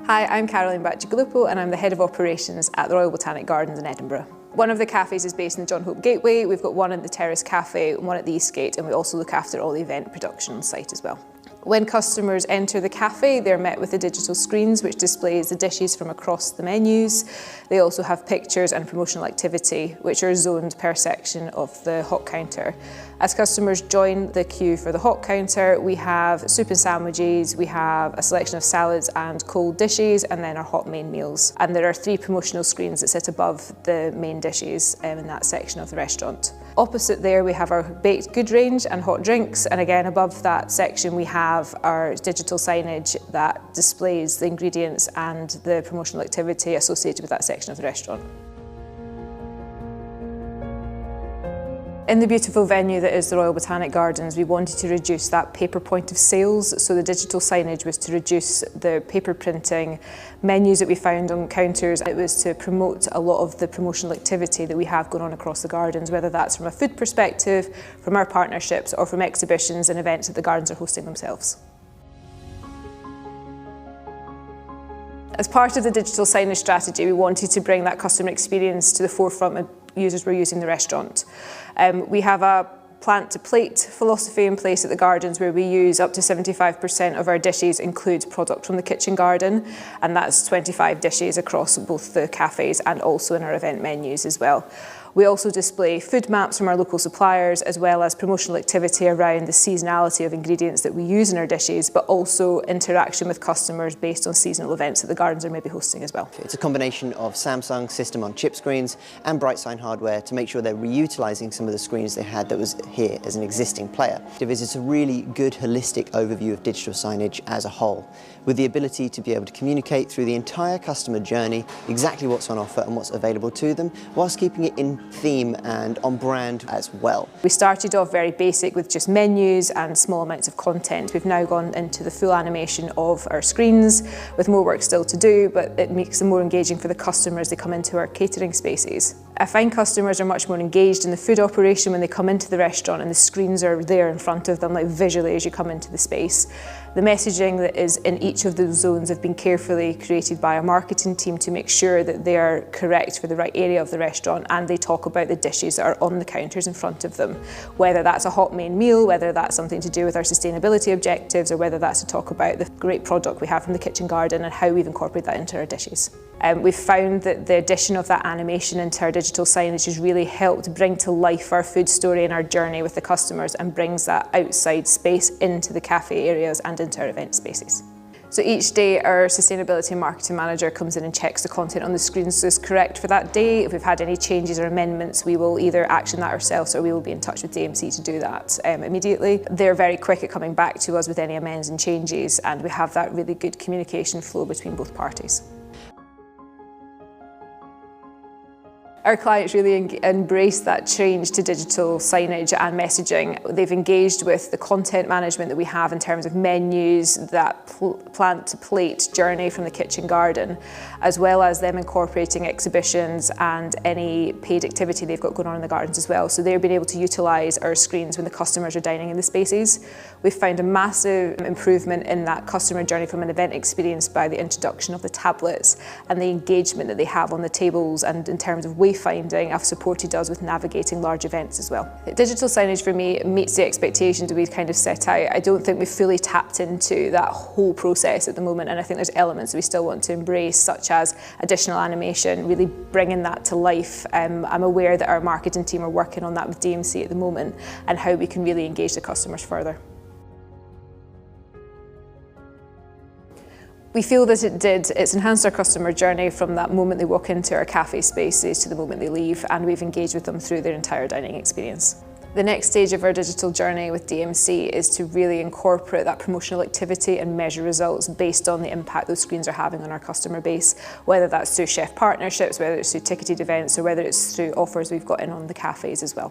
Hi, I'm Caroline Bacigalupo and I'm the Head of Operations at the Royal Botanic Gardens in Edinburgh. One of the cafes is based in the John Hope Gateway, we've got one at the Terrace Cafe, one at the Eastgate, and we also look after all the event production on site as well. When customers enter the cafe, they're met with the digital screens which displays the dishes from across the menus. They also have pictures and promotional activity which are zoned per section of the hot counter. As customers join the queue for the hot counter, we have soup and sandwiches, we have a selection of salads and cold dishes, and then our hot main meals. And there are 3 promotional screens that sit above the main dishes in that section of the restaurant. Opposite there we have our baked good range and hot drinks, and again above that section we have our digital signage that displays the ingredients and the promotional activity associated with that section of the restaurant. In the beautiful venue that is the Royal Botanic Gardens, we wanted to reduce that paper point of sales, so the digital signage was to reduce the paper printing menus that we found on counters. It was to promote a lot of the promotional activity that we have going on across the gardens, whether that's from a food perspective, from our partnerships, or from exhibitions and events that the gardens are hosting themselves. As part of the digital signage strategy, we wanted to bring that customer experience to the forefront when users were using the restaurant. We have a plant-to-plate philosophy in place at the gardens where we use up to 75% of our dishes include product from the kitchen garden, and that's 25 dishes across both the cafes and also in our event menus as well. We also display food maps from our local suppliers as well as promotional activity around the seasonality of ingredients that we use in our dishes, but also interaction with customers based on seasonal events that the gardens are maybe hosting as well. It's a combination of Samsung system on chip screens and bright sign hardware to make sure they're reutilising some of the screens they had that was here as an existing player. It's a really good holistic overview of digital signage as a whole, with the ability to be able to communicate through the entire customer journey exactly what's on offer and what's available to them, whilst keeping it in theme and on brand as well. We started off very basic with just menus and small amounts of content. We've now gone into the full animation of our screens with more work still to do, but it makes them more engaging for the customers as they come into our catering spaces. I find customers are much more engaged in the food operation when they come into the restaurant and the screens are there in front of them, like visually as you come into the space. The messaging that is in each of those zones have been carefully created by our marketing team to make sure that they are correct for the right area of the restaurant, and they talk about the dishes that are on the counters in front of them. Whether that's a hot main meal, whether that's something to do with our sustainability objectives, or whether that's to talk about the great product we have from the kitchen garden and how we've incorporated that into our dishes. We've found that the addition of that animation into our digital signage has really helped bring to life our food story and our journey with the customers, and brings that outside space into the cafe areas and into our event spaces. So each day our sustainability and marketing manager comes in and checks the content on the screens is correct for that day. If we've had any changes or amendments, we will either action that ourselves or we will be in touch with DMC to do that immediately. They're very quick at coming back to us with any amends and changes, and we have that really good communication flow between both parties. Our clients really embrace that change to digital signage and messaging. They've engaged with the content management that we have in terms of menus, that plant-to-plate journey from the kitchen garden, as well as them incorporating exhibitions and any paid activity they've got going on in the gardens as well. So they're being able to utilise our screens when the customers are dining in the spaces. We've found a massive improvement in that customer journey from an event experience by the introduction of the tablets and the engagement that they have on the tables, and in terms of wayfinding have supported us with navigating large events as well. Digital signage for me meets the expectations that we've kind of set out. I don't think we've fully tapped into that whole process at the moment, and I think there's elements that we still want to embrace, such as additional animation, really bringing that to life. I'm aware that our marketing team are working on that with DMC at the moment, and how we can really engage the customers further. We feel that it's enhanced our customer journey from that moment they walk into our cafe spaces to the moment they leave, and we've engaged with them through their entire dining experience. The next stage of our digital journey with DMC is to really incorporate that promotional activity and measure results based on the impact those screens are having on our customer base, whether that's through chef partnerships, whether it's through ticketed events, or whether it's through offers we've got in on the cafes as well.